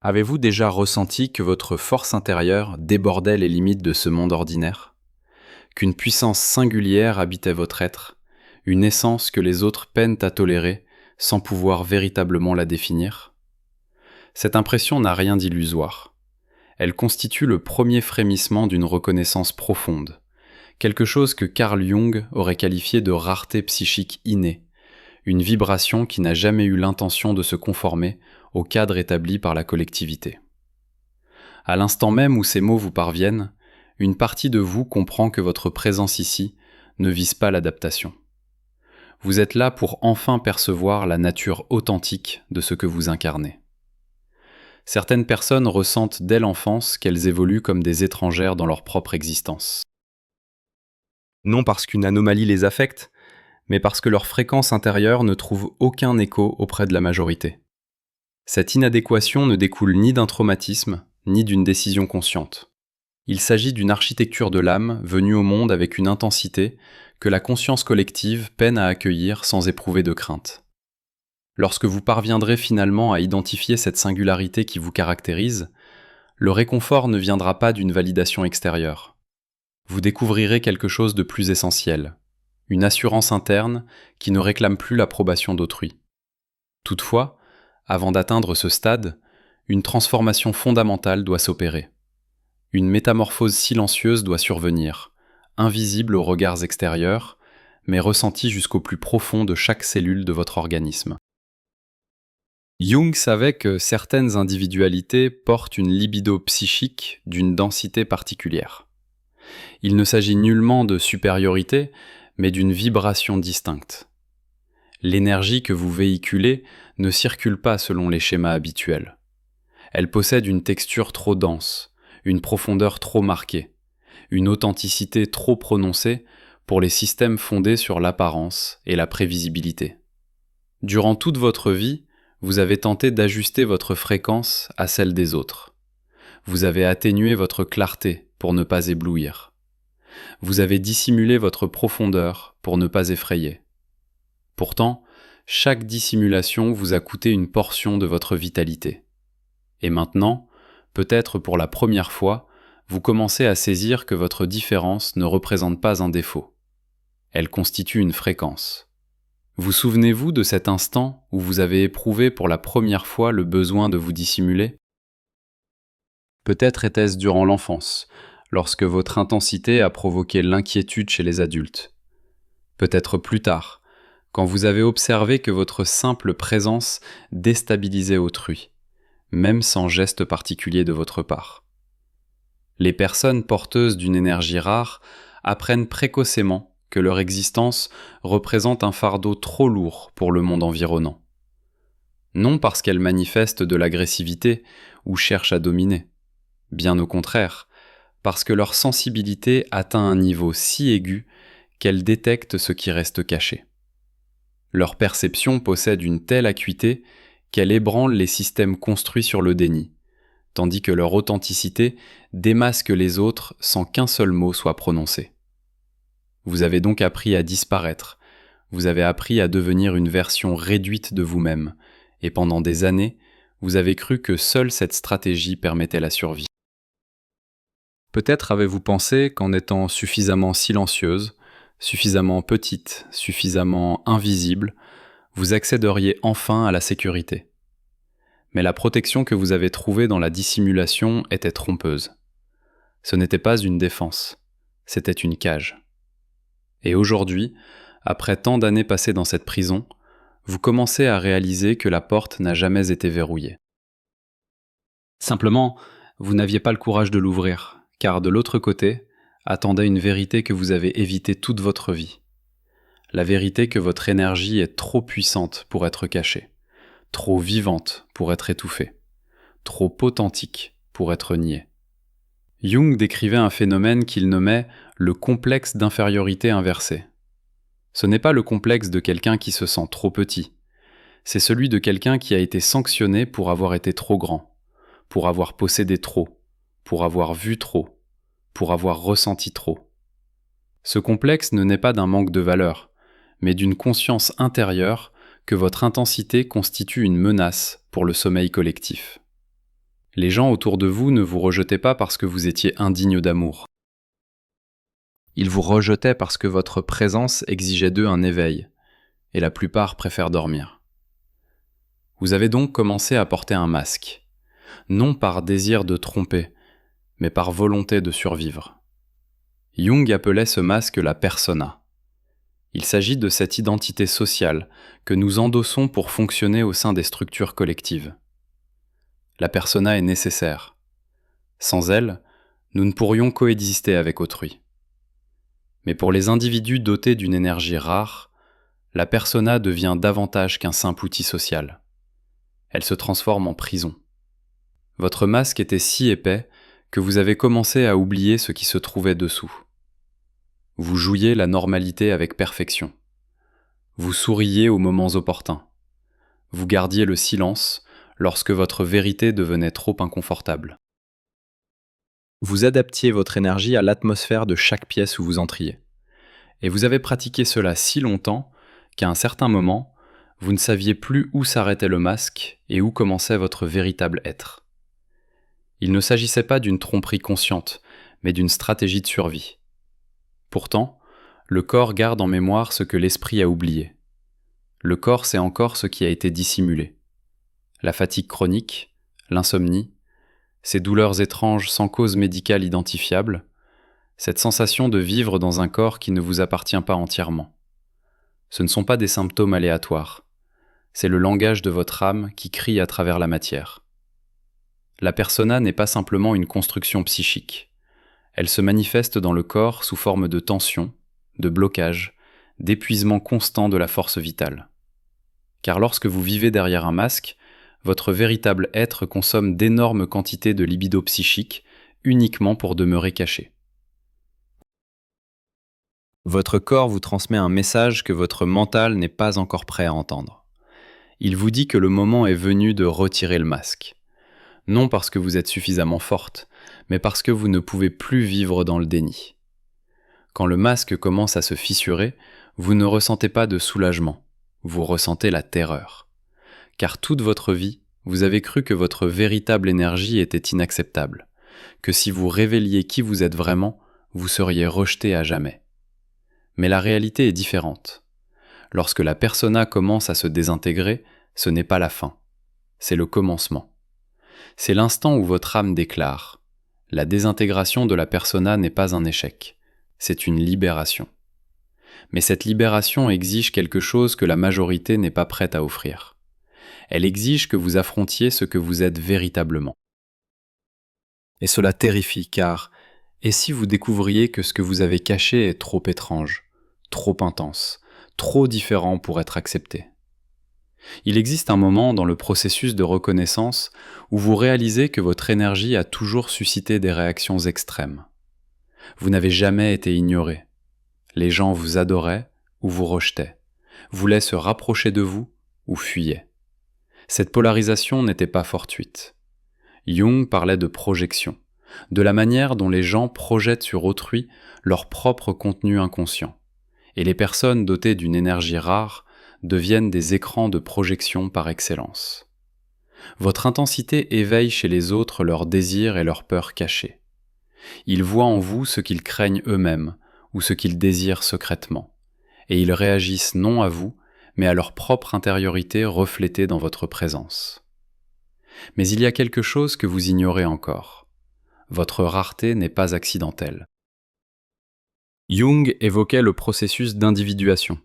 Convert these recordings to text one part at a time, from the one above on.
Avez-vous déjà ressenti que votre force intérieure débordait les limites de ce monde ordinaire? Qu'une puissance singulière habitait votre être, une essence que les autres peinent à tolérer sans pouvoir véritablement la définir? Cette impression n'a rien d'illusoire. Elle constitue le premier frémissement d'une reconnaissance profonde, quelque chose que Carl Jung aurait qualifié de rareté psychique innée, une vibration qui n'a jamais eu l'intention de se conformer au cadre établi par la collectivité. À l'instant même où ces mots vous parviennent, une partie de vous comprend que votre présence ici ne vise pas l'adaptation. Vous êtes là pour enfin percevoir la nature authentique de ce que vous incarnez. Certaines personnes ressentent dès l'enfance qu'elles évoluent comme des étrangères dans leur propre existence. Non parce qu'une anomalie les affecte, mais parce que leur fréquence intérieure ne trouve aucun écho auprès de la majorité. Cette inadéquation ne découle ni d'un traumatisme, ni d'une décision consciente. Il s'agit d'une architecture de l'âme venue au monde avec une intensité que la conscience collective peine à accueillir sans éprouver de crainte. Lorsque vous parviendrez finalement à identifier cette singularité qui vous caractérise, le réconfort ne viendra pas d'une validation extérieure. Vous découvrirez quelque chose de plus essentiel, une assurance interne qui ne réclame plus l'approbation d'autrui. Toutefois, avant d'atteindre ce stade, une transformation fondamentale doit s'opérer. Une métamorphose silencieuse doit survenir, invisible aux regards extérieurs, mais ressentie jusqu'au plus profond de chaque cellule de votre organisme. Jung savait que certaines individualités portent une libido psychique d'une densité particulière. Il ne s'agit nullement de supériorité, mais d'une vibration distincte. L'énergie que vous véhiculez ne circule pas selon les schémas habituels. Elle possède une texture trop dense, une profondeur trop marquée, une authenticité trop prononcée pour les systèmes fondés sur l'apparence et la prévisibilité. Durant toute votre vie, vous avez tenté d'ajuster votre fréquence à celle des autres. Vous avez atténué votre clarté pour ne pas éblouir. Vous avez dissimulé votre profondeur pour ne pas effrayer. Pourtant, chaque dissimulation vous a coûté une portion de votre vitalité. Et maintenant, peut-être pour la première fois, vous commencez à saisir que votre différence ne représente pas un défaut. Elle constitue une fréquence. Vous souvenez-vous de cet instant où vous avez éprouvé pour la première fois le besoin de vous dissimuler? Peut-être était-ce durant l'enfance, lorsque votre intensité a provoqué l'inquiétude chez les adultes. Peut-être plus tard, quand vous avez observé que votre simple présence déstabilisait autrui, même sans geste particulier de votre part. Les personnes porteuses d'une énergie rare apprennent précocement que leur existence représente un fardeau trop lourd pour le monde environnant. Non parce qu'elles manifestent de l'agressivité ou cherchent à dominer. Bien au contraire, parce que leur sensibilité atteint un niveau si aigu qu'elles détectent ce qui reste caché. Leur perception possède une telle acuité qu'elle ébranle les systèmes construits sur le déni, tandis que leur authenticité démasque les autres sans qu'un seul mot soit prononcé. Vous avez donc appris à disparaître, vous avez appris à devenir une version réduite de vous-même, et pendant des années, vous avez cru que seule cette stratégie permettait la survie. Peut-être avez-vous pensé qu'en étant suffisamment silencieuse, suffisamment petite, suffisamment invisible, vous accéderiez enfin à la sécurité. Mais la protection que vous avez trouvée dans la dissimulation était trompeuse. Ce n'était pas une défense, c'était une cage. Et aujourd'hui, après tant d'années passées dans cette prison, vous commencez à réaliser que la porte n'a jamais été verrouillée. Simplement, vous n'aviez pas le courage de l'ouvrir, car de l'autre côté, attendait une vérité que vous avez évitée toute votre vie. La vérité que votre énergie est trop puissante pour être cachée, trop vivante pour être étouffée, trop authentique pour être niée. Jung décrivait un phénomène qu'il nommait le complexe d'infériorité inversée. Ce n'est pas le complexe de quelqu'un qui se sent trop petit, c'est celui de quelqu'un qui a été sanctionné pour avoir été trop grand, pour avoir possédé trop, pour avoir vu trop, pour avoir ressenti trop. Ce complexe ne naît pas d'un manque de valeur, mais d'une conscience intérieure que votre intensité constitue une menace pour le sommeil collectif. Les gens autour de vous ne vous rejetaient pas parce que vous étiez indigne d'amour. Ils vous rejetaient parce que votre présence exigeait d'eux un éveil, et la plupart préfèrent dormir. Vous avez donc commencé à porter un masque, non par désir de tromper, mais par volonté de survivre. Jung appelait ce masque la persona. Il s'agit de cette identité sociale que nous endossons pour fonctionner au sein des structures collectives. La persona est nécessaire. Sans elle, nous ne pourrions coexister avec autrui. Mais pour les individus dotés d'une énergie rare, la persona devient davantage qu'un simple outil social. Elle se transforme en prison. Votre masque était si épais que vous avez commencé à oublier ce qui se trouvait dessous. Vous jouiez la normalité avec perfection. Vous souriez aux moments opportuns. Vous gardiez le silence lorsque votre vérité devenait trop inconfortable. Vous adaptiez votre énergie à l'atmosphère de chaque pièce où vous entriez. Et vous avez pratiqué cela si longtemps qu'à un certain moment, vous ne saviez plus où s'arrêtait le masque et où commençait votre véritable être. Il ne s'agissait pas d'une tromperie consciente, mais d'une stratégie de survie. Pourtant, le corps garde en mémoire ce que l'esprit a oublié. Le corps sait encore ce qui a été dissimulé. La fatigue chronique, l'insomnie, ces douleurs étranges sans cause médicale identifiable, cette sensation de vivre dans un corps qui ne vous appartient pas entièrement. Ce ne sont pas des symptômes aléatoires. C'est le langage de votre âme qui crie à travers la matière. La persona n'est pas simplement une construction psychique. Elle se manifeste dans le corps sous forme de tension, de blocage, d'épuisement constant de la force vitale. Car lorsque vous vivez derrière un masque, votre véritable être consomme d'énormes quantités de libido psychique uniquement pour demeurer caché. Votre corps vous transmet un message que votre mental n'est pas encore prêt à entendre. Il vous dit que le moment est venu de retirer le masque. Non parce que vous êtes suffisamment forte, mais parce que vous ne pouvez plus vivre dans le déni. Quand le masque commence à se fissurer, vous ne ressentez pas de soulagement, vous ressentez la terreur. Car toute votre vie, vous avez cru que votre véritable énergie était inacceptable, que si vous révéliez qui vous êtes vraiment, vous seriez rejeté à jamais. Mais la réalité est différente. Lorsque la persona commence à se désintégrer, ce n'est pas la fin, c'est le commencement. C'est l'instant où votre âme déclare « La désintégration de la persona n'est pas un échec, c'est une libération. » Mais cette libération exige quelque chose que la majorité n'est pas prête à offrir. Elle exige que vous affrontiez ce que vous êtes véritablement. Et cela terrifie car, et si vous découvriez que ce que vous avez caché est trop étrange, trop intense, trop différent pour être accepté? Il existe un moment dans le processus de reconnaissance où vous réalisez que votre énergie a toujours suscité des réactions extrêmes. Vous n'avez jamais été ignoré. Les gens vous adoraient ou vous rejetaient, voulaient se rapprocher de vous ou fuyaient. Cette polarisation n'était pas fortuite. Jung parlait de projection, de la manière dont les gens projettent sur autrui leur propre contenu inconscient, et les personnes dotées d'une énergie rare deviennent des écrans de projection par excellence. Votre intensité éveille chez les autres leurs désirs et leurs peurs cachées. Ils voient en vous ce qu'ils craignent eux-mêmes ou ce qu'ils désirent secrètement, et ils réagissent non à vous, mais à leur propre intériorité reflétée dans votre présence. Mais il y a quelque chose que vous ignorez encore. Votre rareté n'est pas accidentelle. Jung évoquait le processus d'individuation,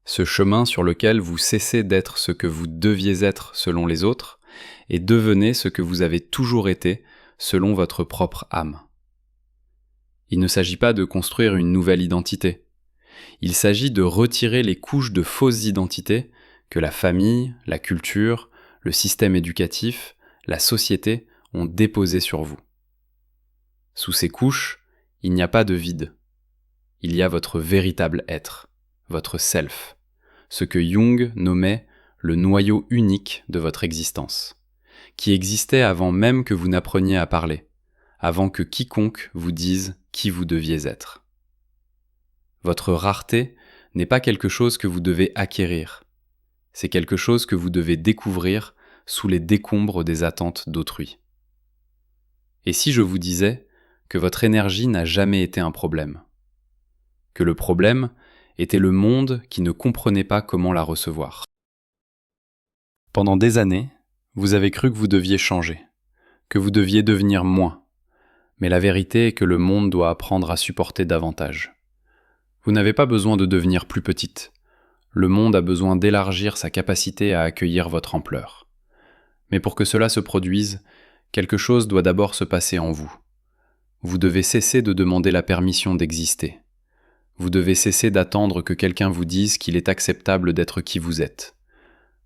ce chemin sur lequel vous cessez d'être ce que vous deviez être selon les autres et devenez ce que vous avez toujours été selon votre propre âme. Il ne s'agit pas de construire une nouvelle identité. Il s'agit de retirer les couches de fausses identités que la famille, la culture, le système éducatif, la société ont déposées sur vous. Sous ces couches, il n'y a pas de vide. Il y a votre véritable être, votre self, ce que Jung nommait le noyau unique de votre existence, qui existait avant même que vous n'appreniez à parler, avant que quiconque vous dise qui vous deviez être. Votre rareté n'est pas quelque chose que vous devez acquérir, c'est quelque chose que vous devez découvrir sous les décombres des attentes d'autrui. Et si je vous disais que votre énergie n'a jamais été un problème? Que le problème était le monde qui ne comprenait pas comment la recevoir. Pendant des années, vous avez cru que vous deviez changer, que vous deviez devenir moins. Mais la vérité est que le monde doit apprendre à supporter davantage. Vous n'avez pas besoin de devenir plus petite. Le monde a besoin d'élargir sa capacité à accueillir votre ampleur. Mais pour que cela se produise, quelque chose doit d'abord se passer en vous. Vous devez cesser de demander la permission d'exister. Vous devez cesser d'attendre que quelqu'un vous dise qu'il est acceptable d'être qui vous êtes.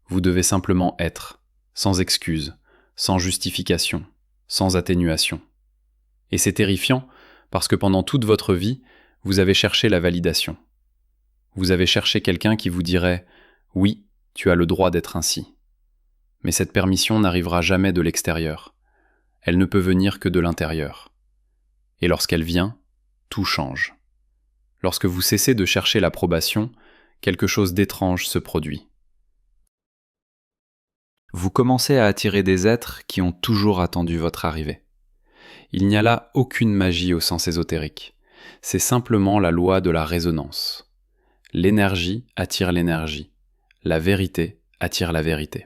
Vous devez simplement être, sans excuse, sans justification, sans atténuation. Et c'est terrifiant parce que pendant toute votre vie, vous avez cherché la validation. Vous avez cherché quelqu'un qui vous dirait « Oui, tu as le droit d'être ainsi ». Mais cette permission n'arrivera jamais de l'extérieur. Elle ne peut venir que de l'intérieur. Et lorsqu'elle vient, tout change. Lorsque vous cessez de chercher l'approbation, quelque chose d'étrange se produit. Vous commencez à attirer des êtres qui ont toujours attendu votre arrivée. Il n'y a là aucune magie au sens ésotérique. C'est simplement la loi de la résonance. L'énergie attire l'énergie. La vérité attire la vérité.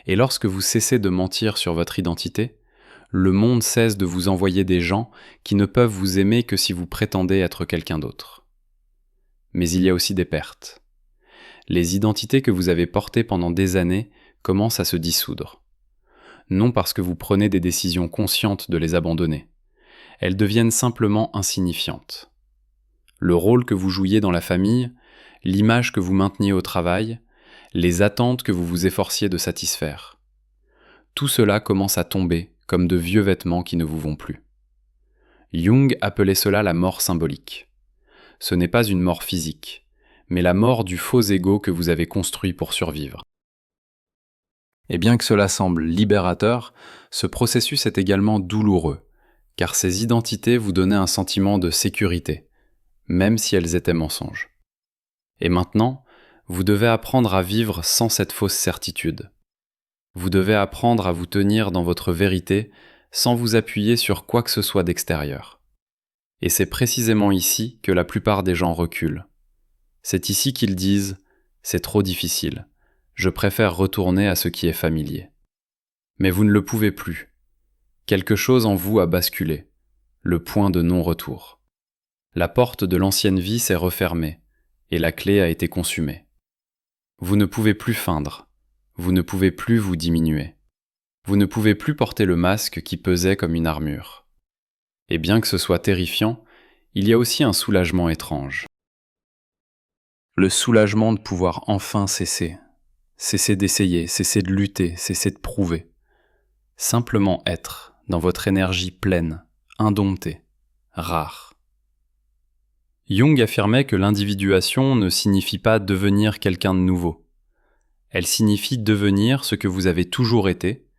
Et lorsque vous cessez de mentir sur votre identité, le monde cesse de vous envoyer des gens qui ne peuvent vous aimer que si vous prétendez être quelqu'un d'autre. Mais il y a aussi des pertes. Les identités que vous avez portées pendant des années commencent à se dissoudre. Non parce que vous prenez des décisions conscientes de les abandonner. Elles deviennent simplement insignifiantes. Le rôle que vous jouiez dans la famille, l'image que vous mainteniez au travail, les attentes que vous vous efforciez de satisfaire. Tout cela commence à tomber comme de vieux vêtements qui ne vous vont plus. Jung appelait cela la mort symbolique. Ce n'est pas une mort physique, mais la mort du faux ego que vous avez construit pour survivre. Et bien que cela semble libérateur, ce processus est également douloureux, car ces identités vous donnaient un sentiment de sécurité, même si elles étaient mensonges. Et maintenant, vous devez apprendre à vivre sans cette fausse certitude. Vous devez apprendre à vous tenir dans votre vérité sans vous appuyer sur quoi que ce soit d'extérieur. Et c'est précisément ici que la plupart des gens reculent. C'est ici qu'ils disent « c'est trop difficile, je préfère retourner à ce qui est familier ». Mais vous ne le pouvez plus. Quelque chose en vous a basculé, le point de non-retour. La porte de l'ancienne vie s'est refermée, et la clé a été consumée. Vous ne pouvez plus feindre, vous ne pouvez plus vous diminuer. Vous ne pouvez plus porter le masque qui pesait comme une armure. Et bien que ce soit terrifiant, il y a aussi un soulagement étrange. Le soulagement de pouvoir enfin cesser. Cesser d'essayer, cesser de lutter, cesser de prouver. Simplement être dans votre énergie pleine, indomptée, rare. Jung affirmait que l'individuation ne signifie pas devenir quelqu'un de nouveau. Elle signifie devenir ce que vous avez toujours été,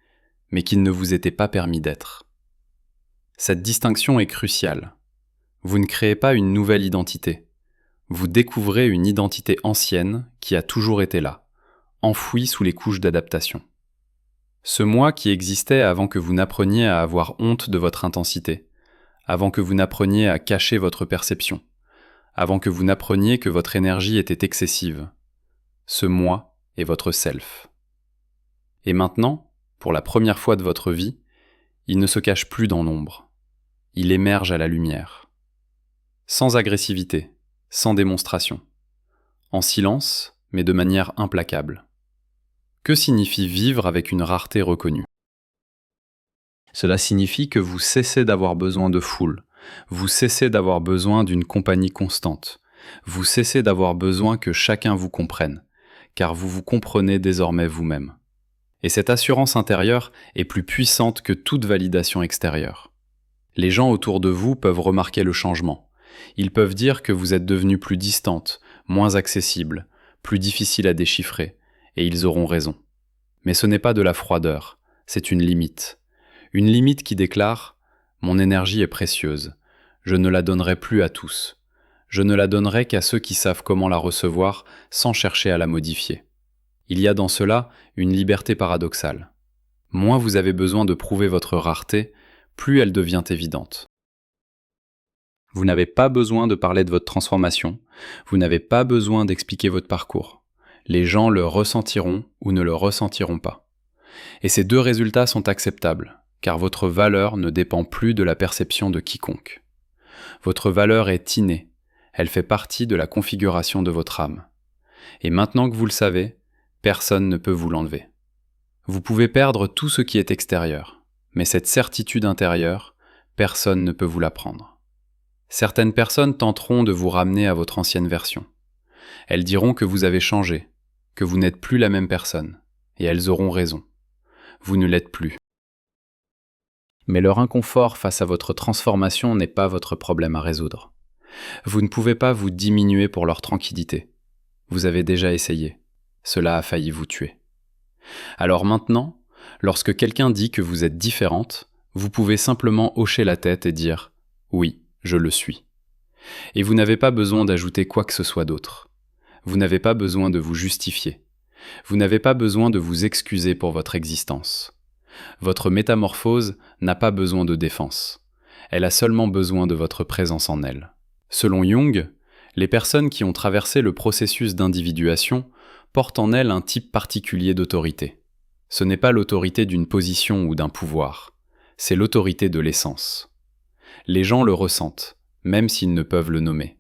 mais qu'il ne vous était pas permis d'être. Cette distinction est cruciale. Vous ne créez pas une nouvelle identité. Vous découvrez une identité ancienne qui a toujours été là, enfouie sous les couches d'adaptation. Ce moi qui existait avant que vous n'appreniez à avoir honte de votre intensité, avant que vous n'appreniez à cacher votre perception, avant que vous n'appreniez que votre énergie était excessive. Ce moi est votre self. Et maintenant, pour la première fois de votre vie, il ne se cache plus dans l'ombre. Il émerge à la lumière. Sans agressivité, sans démonstration. En silence, mais de manière implacable. Que signifie vivre avec une rareté reconnue? Cela signifie que vous cessez d'avoir besoin de foule. Vous cessez d'avoir besoin d'une compagnie constante. Vous cessez d'avoir besoin que chacun vous comprenne, car vous vous comprenez désormais vous-même. Et cette assurance intérieure est plus puissante que toute validation extérieure. Les gens autour de vous peuvent remarquer le changement. Ils peuvent dire que vous êtes devenue plus distante, moins accessible, plus difficile à déchiffrer, et ils auront raison. Mais ce n'est pas de la froideur, c'est une limite. Une limite qui déclare « Mon énergie est précieuse. Je ne la donnerai plus à tous. Je ne la donnerai qu'à ceux qui savent comment la recevoir sans chercher à la modifier. » Il y a dans cela une liberté paradoxale. Moins vous avez besoin de prouver votre rareté, plus elle devient évidente. Vous n'avez pas besoin de parler de votre transformation, vous n'avez pas besoin d'expliquer votre parcours. Les gens le ressentiront ou ne le ressentiront pas. Et ces deux résultats sont acceptables, car votre valeur ne dépend plus de la perception de quiconque. Votre valeur est innée, elle fait partie de la configuration de votre âme. Et maintenant que vous le savez, personne ne peut vous l'enlever. Vous pouvez perdre tout ce qui est extérieur, mais cette certitude intérieure, personne ne peut vous la prendre. Certaines personnes tenteront de vous ramener à votre ancienne version. Elles diront que vous avez changé, que vous n'êtes plus la même personne, et elles auront raison. Vous ne l'êtes plus. Mais leur inconfort face à votre transformation n'est pas votre problème à résoudre. Vous ne pouvez pas vous diminuer pour leur tranquillité. Vous avez déjà essayé. Cela a failli vous tuer. Alors maintenant, lorsque quelqu'un dit que vous êtes différente, vous pouvez simplement hocher la tête et dire « Oui, je le suis ». Et vous n'avez pas besoin d'ajouter quoi que ce soit d'autre. Vous n'avez pas besoin de vous justifier. Vous n'avez pas besoin de vous excuser pour votre existence. Votre métamorphose n'a pas besoin de défense. Elle a seulement besoin de votre présence en elle. Selon Jung, les personnes qui ont traversé le processus d'individuation portent en elles un type particulier d'autorité. Ce n'est pas l'autorité d'une position ou d'un pouvoir, c'est l'autorité de l'essence. Les gens le ressentent, même s'ils ne peuvent le nommer.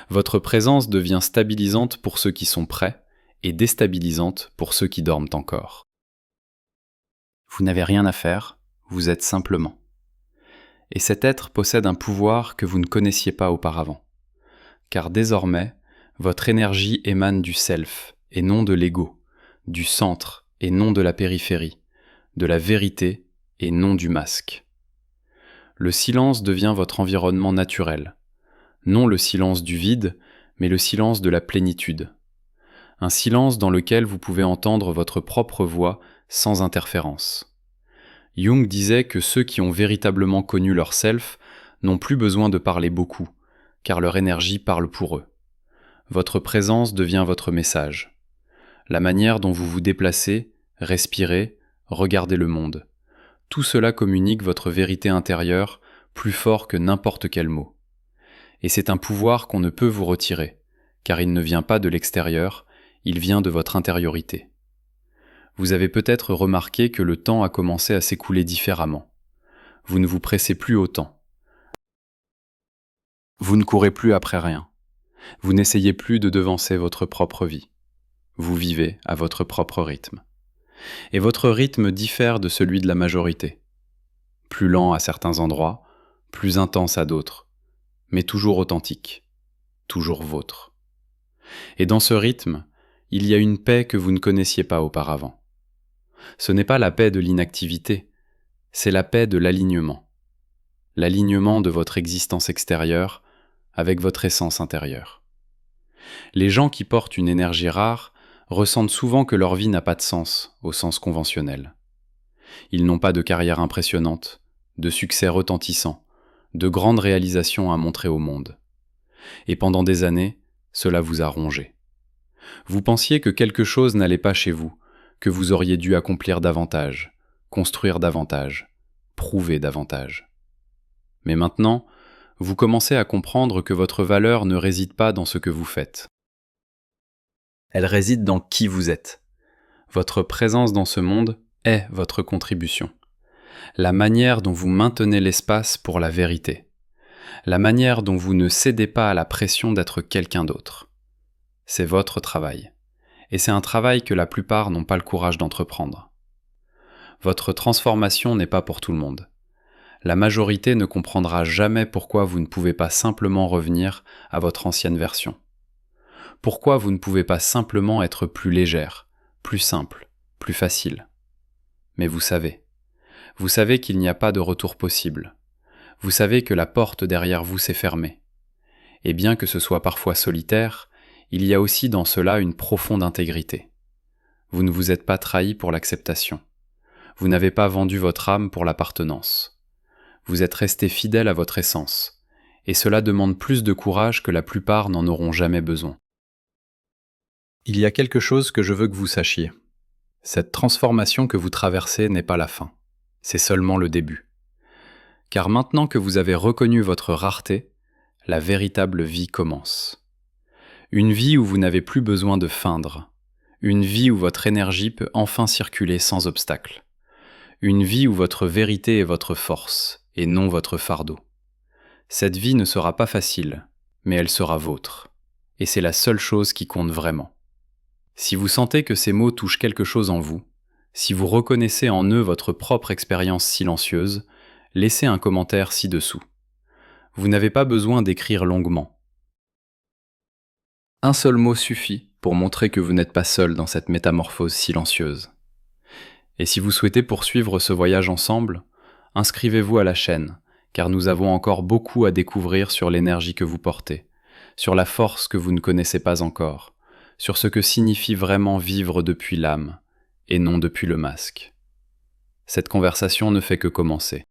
Votre présence devient stabilisante pour ceux qui sont prêts et déstabilisante pour ceux qui dorment encore. Vous n'avez rien à faire, vous êtes simplement. Et cet être possède un pouvoir que vous ne connaissiez pas auparavant. Car désormais, votre énergie émane du self et non de l'ego, du centre et non de la périphérie, de la vérité et non du masque. Le silence devient votre environnement naturel, non le silence du vide, mais le silence de la plénitude. Un silence dans lequel vous pouvez entendre votre propre voix sans interférence. Jung disait que ceux qui ont véritablement connu leur self n'ont plus besoin de parler beaucoup, car leur énergie parle pour eux. Votre présence devient votre message. La manière dont vous vous déplacez, respirez, regardez le monde. Tout cela communique votre vérité intérieure plus fort que n'importe quel mot. Et c'est un pouvoir qu'on ne peut vous retirer, car il ne vient pas de l'extérieur, il vient de votre intériorité. Vous avez peut-être remarqué que le temps a commencé à s'écouler différemment. Vous ne vous pressez plus autant. Vous ne courez plus après rien. Vous n'essayez plus de devancer votre propre vie. Vous vivez à votre propre rythme. Et votre rythme diffère de celui de la majorité. Plus lent à certains endroits, plus intense à d'autres, mais toujours authentique, toujours vôtre. Et dans ce rythme, il y a une paix que vous ne connaissiez pas auparavant. Ce n'est pas la paix de l'inactivité, c'est la paix de l'alignement. L'alignement de votre existence extérieure avec votre essence intérieure. Les gens qui portent une énergie rare ressentent souvent que leur vie n'a pas de sens au sens conventionnel. Ils n'ont pas de carrière impressionnante, de succès retentissant, de grandes réalisations à montrer au monde. Et pendant des années, cela vous a rongé. Vous pensiez que quelque chose n'allait pas chez vous, que vous auriez dû accomplir davantage, construire davantage, prouver davantage. Mais maintenant, vous commencez à comprendre que votre valeur ne réside pas dans ce que vous faites. Elle réside dans qui vous êtes. Votre présence dans ce monde est votre contribution. La manière dont vous maintenez l'espace pour la vérité. La manière dont vous ne cédez pas à la pression d'être quelqu'un d'autre. C'est votre travail. Et c'est un travail que la plupart n'ont pas le courage d'entreprendre. Votre transformation n'est pas pour tout le monde. La majorité ne comprendra jamais pourquoi vous ne pouvez pas simplement revenir à votre ancienne version. Pourquoi vous ne pouvez pas simplement être plus légère, plus simple, plus facile. Mais vous savez qu'il n'y a pas de retour possible. Vous savez que la porte derrière vous s'est fermée. Et bien que ce soit parfois solitaire, il y a aussi dans cela une profonde intégrité. Vous ne vous êtes pas trahi pour l'acceptation. Vous n'avez pas vendu votre âme pour l'appartenance. Vous êtes resté fidèle à votre essence, et cela demande plus de courage que la plupart n'en auront jamais besoin. Il y a quelque chose que je veux que vous sachiez. Cette transformation que vous traversez n'est pas la fin. C'est seulement le début. Car maintenant que vous avez reconnu votre rareté, la véritable vie commence. Une vie où vous n'avez plus besoin de feindre. Une vie où votre énergie peut enfin circuler sans obstacle. Une vie où votre vérité est votre force, et non votre fardeau. Cette vie ne sera pas facile, mais elle sera vôtre. Et c'est la seule chose qui compte vraiment. Si vous sentez que ces mots touchent quelque chose en vous, si vous reconnaissez en eux votre propre expérience silencieuse, laissez un commentaire ci-dessous. Vous n'avez pas besoin d'écrire longuement. Un seul mot suffit pour montrer que vous n'êtes pas seul dans cette métamorphose silencieuse. Et si vous souhaitez poursuivre ce voyage ensemble, inscrivez-vous à la chaîne, car nous avons encore beaucoup à découvrir sur l'énergie que vous portez, sur la force que vous ne connaissez pas encore, sur ce que signifie vraiment vivre depuis l'âme, et non depuis le masque. Cette conversation ne fait que commencer.